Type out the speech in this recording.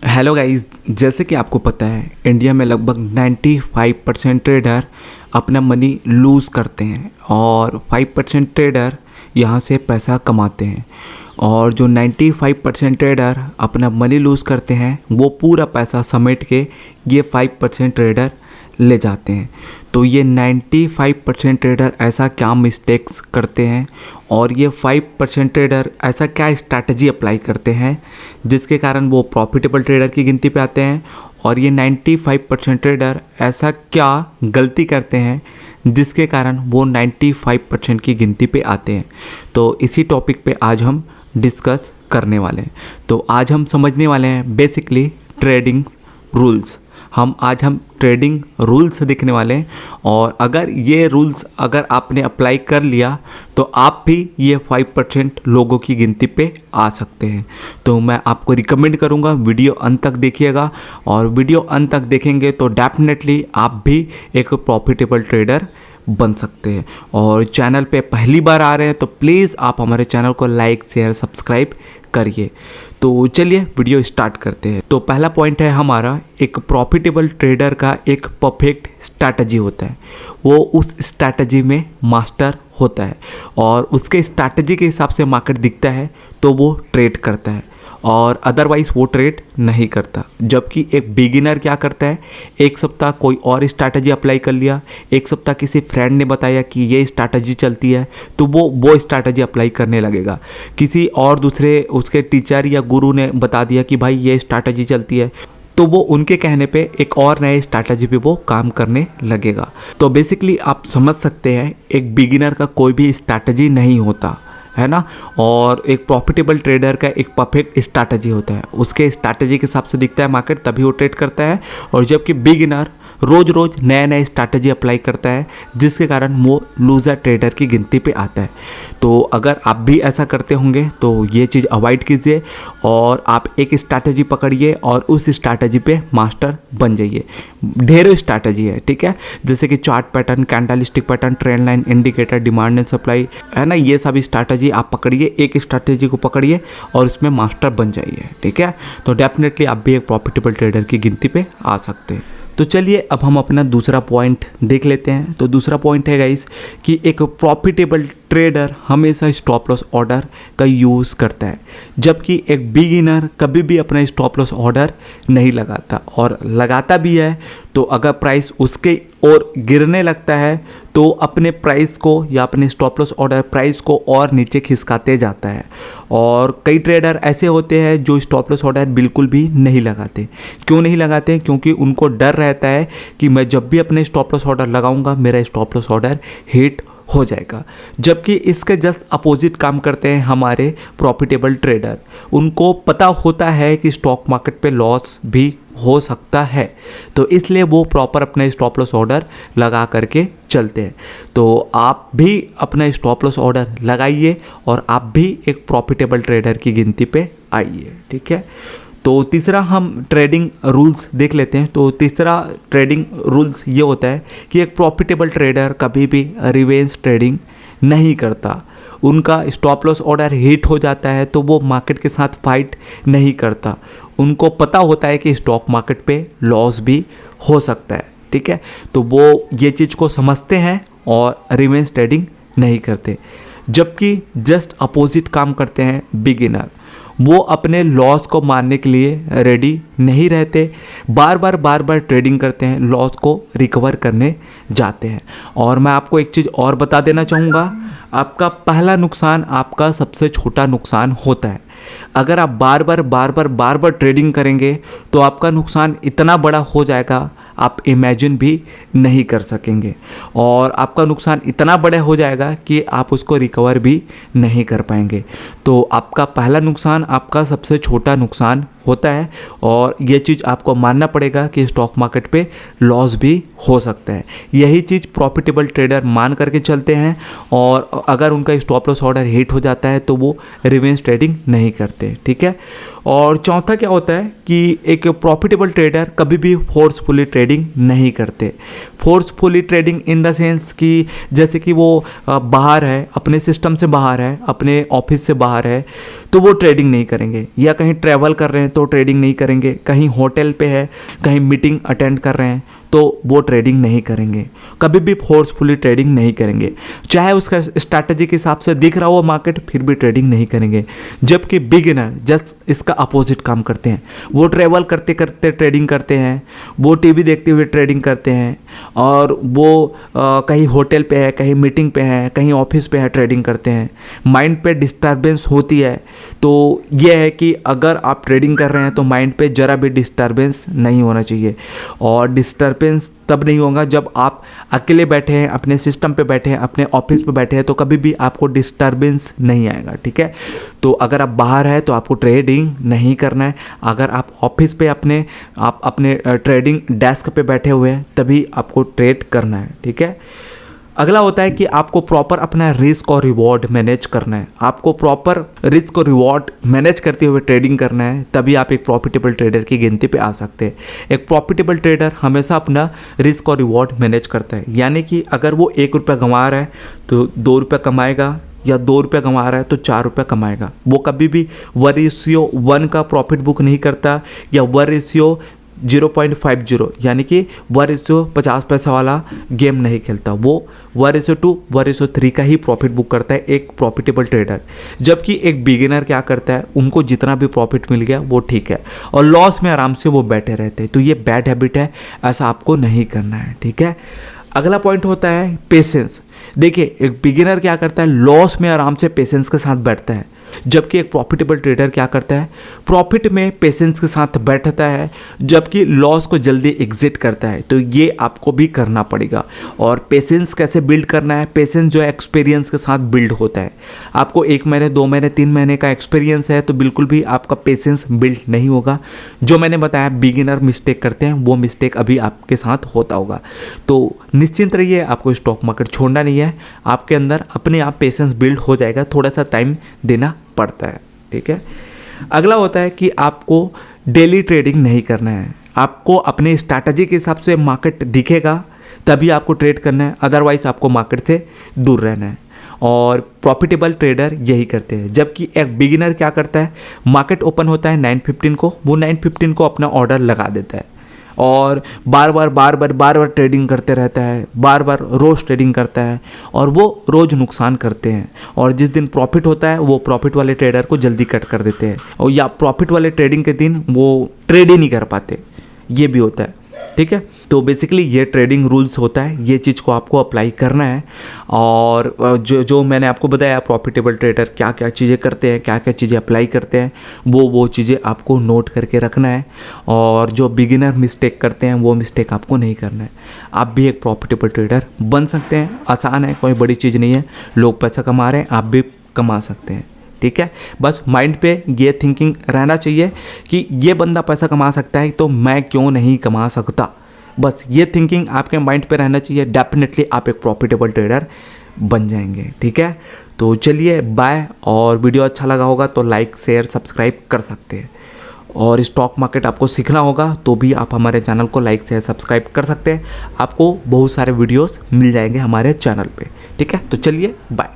Hello guys, जैसे कि आपको पता है इंडिया में लगभग 95% ट्रेडर अपना मनी लूज़ करते हैं और 5% ट्रेडर यहाँ से पैसा कमाते हैं। और जो 95% ट्रेडर अपना मनी लूज़ करते हैं वो पूरा पैसा समेट के ये 5% ट्रेडर ले जाते हैं। तो ये 95% ट्रेडर ऐसा क्या मिस्टेक्स करते हैं और ये 5% ट्रेडर ऐसा क्या स्ट्रैटेजी अप्लाई करते हैं जिसके कारण वो प्रॉफिटेबल ट्रेडर की गिनती पे आते हैं, और ये 95% ट्रेडर ऐसा क्या गलती करते हैं जिसके कारण वो 95% की गिनती पे आते हैं। तो इसी टॉपिक पे आज हम डिस्कस करने वाले हैं। तो आज हम समझने वाले हैं बेसिकली ट्रेडिंग रूल्स। आज हम ट्रेडिंग रूल्स देखने वाले हैं, और अगर ये रूल्स अगर आपने अप्लाई कर लिया तो आप भी ये 5% लोगों की गिनती पे आ सकते हैं। तो मैं आपको रिकमेंड करूँगा वीडियो अंत तक देखिएगा, और वीडियो अंत तक देखेंगे तो डेफिनेटली आप भी एक प्रॉफिटेबल ट्रेडर बन सकते हैं। और चैनल पे पहली बार आ रहे हैं तो प्लीज़ आप हमारे चैनल को लाइक शेयर सब्सक्राइब करिए। तो चलिए वीडियो स्टार्ट करते हैं। तो पहला पॉइंट है हमारा, एक प्रॉफिटेबल ट्रेडर का एक परफेक्ट स्ट्रैटेजी होता है। वो उस स्ट्रैटेजी में मास्टर होता है और उसके स्ट्रैटेजी के हिसाब से मार्केट दिखता है तो वो ट्रेड करता है, और अदरवाइज़ वो ट्रेड नहीं करता। जबकि एक बिगिनर क्या करता है, एक सप्ताह कोई और स्ट्रैटेजी अप्लाई कर लिया, एक सप्ताह किसी फ्रेंड ने बताया कि ये स्ट्रैटेजी चलती है तो वो स्ट्रैटेजी अप्लाई करने लगेगा। किसी और दूसरे उसके टीचर या गुरु ने बता दिया कि भाई ये स्ट्रैटेजी चलती है, तो वो उनके कहने पे एक और नए स्ट्रैटेजी पे वो काम करने लगेगा। तो बेसिकली आप समझ सकते हैं एक बिगिनर का कोई भी स्ट्रैटेजी नहीं होता है ना, और एक प्रॉफिटेबल ट्रेडर का एक परफेक्ट स्ट्रैटेजी होता है। उसके स्ट्रैटेजी के हिसाब से दिखता है मार्केट, तभी वो ट्रेड करता है। और जबकि बिगिनर रोज़ रोज़ नए स्ट्रैटेजी अप्लाई करता है जिसके कारण वो लूज़र ट्रेडर की गिनती पे आता है। तो अगर आप भी ऐसा करते होंगे तो ये चीज़ अवॉइड कीजिए और आप एक स्ट्रैटेजी पकड़िए और उस स्ट्रैटेजी पे मास्टर बन जाइए। ढेरों स्ट्रैटेजी है, ठीक है, जैसे कि chart pattern, candlestick pattern, trend line, indicator, demand and supply, है ना। ये सभी स्ट्रैटेजी आप पकड़िए, एक स्ट्रैटेजी को पकड़िए और उसमें मास्टर बन जाइए, ठीक है। तो डेफिनेटली आप भी एक प्रॉफिटेबल ट्रेडर की गिनती पे आ सकते हैं। तो चलिए अब हम अपना दूसरा पॉइंट देख लेते हैं। तो दूसरा पॉइंट है गाइस कि एक प्रॉफिटेबल ट्रेडर हमेशा स्टॉप लॉस ऑर्डर का यूज़ करता है, जबकि एक बिगिनर कभी भी अपना स्टॉप लॉस ऑर्डर नहीं लगाता, और लगाता भी है तो अगर प्राइस उसके और गिरने लगता है तो अपने प्राइस को या अपने स्टॉप लॉस ऑर्डर प्राइस को और नीचे खिसकाते जाता है। और कई ट्रेडर ऐसे होते हैं जो स्टॉप लॉस ऑर्डर बिल्कुल भी नहीं लगाते। क्यों नहीं लगाते? क्योंकि उनको डर रहता है कि मैं जब भी अपने स्टॉप लॉस ऑर्डर लगाऊंगा मेरा स्टॉप लॉस ऑर्डर हिट हो जाएगा। जबकि इसके जस्ट अपोजिट काम करते हैं हमारे प्रॉफिटेबल ट्रेडर। उनको पता होता है कि स्टॉक मार्केट पे लॉस भी हो सकता है, तो इसलिए वो प्रॉपर अपना स्टॉप लॉस ऑर्डर लगा करके चलते हैं। तो आप भी अपना स्टॉप लॉस ऑर्डर लगाइए और आप भी एक प्रॉफिटेबल ट्रेडर की गिनती पे आइए, ठीक है। तो तीसरा हम ट्रेडिंग रूल्स देख लेते हैं। तो तीसरा ट्रेडिंग रूल्स ये होता है कि एक प्रॉफिटेबल ट्रेडर कभी भी रिवेंज ट्रेडिंग नहीं करता। उनका स्टॉप लॉस ऑर्डर हिट हो जाता है तो वो मार्केट के साथ फाइट नहीं करता। उनको पता होता है कि स्टॉक मार्केट पे लॉस भी हो सकता है, ठीक है। तो वो ये चीज़ को समझते हैं और रिवेंज ट्रेडिंग नहीं करते। जबकि जस्ट अपोजिट काम करते हैं बिगिनर। वो अपने लॉस को मारने के लिए रेडी नहीं रहते, बार बार ट्रेडिंग करते हैं, लॉस को रिकवर करने जाते हैं। और मैं आपको एक चीज़ और बता देना चाहूँगा, आपका पहला नुकसान आपका सबसे छोटा नुकसान होता है। अगर आप बार बार ट्रेडिंग करेंगे तो आपका नुकसान इतना बड़ा हो जाएगा आप इमेजिन भी नहीं कर सकेंगे, और आपका नुकसान इतना बड़ा हो जाएगा कि आप उसको रिकवर भी नहीं कर पाएंगे। तो आपका पहला नुकसान आपका सबसे छोटा नुकसान होता है, और ये चीज़ आपको मानना पड़ेगा कि स्टॉक मार्केट पे लॉस भी हो सकता है। यही चीज़ प्रॉफिटेबल ट्रेडर मान करके चलते हैं, और अगर उनका स्टॉप लॉस ऑर्डर हिट हो जाता है तो वो रिवेंज ट्रेडिंग नहीं करते, ठीक है। और चौथा क्या होता है कि एक प्रॉफिटेबल ट्रेडर कभी भी फोर्सफुली ट्रेडिंग नहीं करते। Forcefully trading in the sense कि जैसे कि वो बाहर है, अपने सिस्टम से बाहर है, अपने ऑफिस से बाहर है, तो वो ट्रेडिंग नहीं करेंगे, या कहीं ट्रैवल कर रहे हैं तो ट्रेडिंग नहीं करेंगे, कहीं होटल पे है, कहीं मीटिंग अटेंड कर रहे हैं तो वो ट्रेडिंग नहीं करेंगे, कभी भी फोर्सफुली ट्रेडिंग नहीं करेंगे। चाहे उसका स्ट्रैटेजी के हिसाब से दिख रहा हो मार्केट, फिर भी ट्रेडिंग नहीं करेंगे। जबकि बिगिनर जस्ट इसका अपोजिट काम करते हैं। वो ट्रैवल करते करते ट्रेडिंग करते हैं, वो टीवी देखते हुए ट्रेडिंग करते हैं, और वो कहीं होटल पे है, कहीं मीटिंग पे है, कहीं ऑफिस पे है, ट्रेडिंग करते हैं। माइंड पे डिस्टर्बेंस होती है, तो ये है कि अगर आप ट्रेडिंग कर रहे हैं तो माइंड पे ज़रा भी डिस्टर्बेंस नहीं होना चाहिए। और डिस्टर्बेंस तब नहीं होगा जब आप अकेले बैठे हैं, अपने सिस्टम पे बैठे हैं, अपने ऑफिस पे बैठे हैं, तो कभी भी आपको डिस्टर्बेंस नहीं आएगा। ठीक है, तो अगर आप बाहर हैं तो आपको ट्रेडिंग नहीं करना है। अगर आप ऑफिस पे आप अपने ट्रेडिंग डेस्क पे बैठे हुए हैं तभी आपको ट्रेड करना है। ठीक है, अगला होता है कि आपको प्रॉपर अपना रिस्क और रिवॉर्ड मैनेज करना है। आपको प्रॉपर रिस्क और रिवॉर्ड मैनेज करते हुए ट्रेडिंग करना है, तभी आप एक प्रॉफिटेबल ट्रेडर की गिनती पे आ सकते हैं। एक प्रॉफिटेबल ट्रेडर हमेशा अपना रिस्क और रिवॉर्ड मैनेज करता है, यानी कि अगर वो 1 रुपया कमा रहा है तो 2 रुपया कमाएगा, या 2 रुपया कमा रहा है तो 4 रुपया कमाएगा। वो कभी भी 1:1 का प्रॉफिट बुक नहीं करता, या 1:0.50 यानी कि 1:50 पैसा वाला गेम नहीं खेलता। वो 1:2, 1:3 का ही प्रॉफिट बुक करता है एक प्रॉफिटेबल ट्रेडर। जबकि एक बिगिनर क्या करता है, उनको जितना भी प्रॉफिट मिल गया वो ठीक है, और लॉस में आराम से वो बैठे रहते हैं। तो ये बैड हैबिट है, ऐसा आपको नहीं करना है। ठीक है, अगला पॉइंट होता है पेशेंस। देखिए, एक बिगिनर क्या करता है, लॉस में आराम से पेशेंस के साथ बैठता है, जबकि एक प्रॉफिटेबल ट्रेडर क्या करता है, प्रॉफिट में पेशेंस के साथ बैठता है, जबकि लॉस को जल्दी एग्जिट करता है। तो ये आपको भी करना पड़ेगा। और पेशेंस कैसे बिल्ड करना है, पेशेंस जो है एक्सपीरियंस के साथ बिल्ड होता है। आपको 1 महीने, 2 महीने, 3 महीने का एक्सपीरियंस है तो बिल्कुल भी आपका पेशेंस बिल्ड नहीं होगा। जो मैंने बताया बिगिनर मिस्टेक करते हैं, वो मिस्टेक अभी आपके साथ होता होगा। तो निश्चिंत रहिए, आपको स्टॉक मार्केट छोड़ना नहीं है। आपके अंदर अपने आप पेशेंस बिल्ड हो जाएगा, थोड़ा सा टाइम देना पड़ता है। ठीक है, अगला होता है कि आपको डेली ट्रेडिंग नहीं करना है। आपको अपने स्ट्रैटेजी के हिसाब से मार्केट दिखेगा तभी आपको ट्रेड करना है, अदरवाइज आपको मार्केट से दूर रहना है। और प्रॉफिटेबल ट्रेडर यही करते हैं। जबकि एक बिगिनर क्या करता है, मार्केट ओपन होता है 9:15 को, वो 9:15 को अपना ऑर्डर लगा देता है और बार बार ट्रेडिंग करते रहता है, बार बार रोज़ ट्रेडिंग करता है, और वो रोज़ नुकसान करते हैं। और जिस दिन प्रॉफिट होता है वो प्रॉफिट वाले ट्रेडर को जल्दी कट कर देते हैं, और या प्रॉफिट वाले ट्रेडिंग के दिन वो ट्रेड ही नहीं कर पाते, ये भी होता है। ठीक है, तो बेसिकली ये ट्रेडिंग रूल्स होता है, ये चीज़ को आपको अप्लाई करना है। और जो मैंने आपको बताया प्रॉफिटेबल ट्रेडर क्या क्या चीज़ें करते हैं, क्या क्या चीज़ें अप्लाई करते हैं, वो चीज़ें आपको नोट करके रखना है। और जो बिगिनर मिस्टेक करते हैं वो मिस्टेक आपको नहीं करना है। आप भी एक प्रॉफिटेबल ट्रेडर बन सकते हैं, आसान है, कोई बड़ी चीज़ नहीं है। लोग पैसा कमा रहे हैं, आप भी कमा सकते हैं। ठीक है, बस माइंड पे ये थिंकिंग रहना चाहिए कि ये बंदा पैसा कमा सकता है तो मैं क्यों नहीं कमा सकता। बस ये थिंकिंग आपके माइंड पे रहना चाहिए। डेफिनेटली आप एक प्रॉफिटेबल ट्रेडर बन जाएंगे। ठीक है, तो चलिए बाय। और वीडियो अच्छा लगा होगा तो लाइक, शेयर, सब्सक्राइब कर सकते हैं। और स्टॉक मार्केट आपको सीखना होगा तो भी आप हमारे चैनल को लाइक, शेयर, सब्सक्राइब कर सकते हैं। आपको बहुत सारे वीडियोस मिल जाएंगे हमारे चैनल पे। ठीक है, तो चलिए बाय।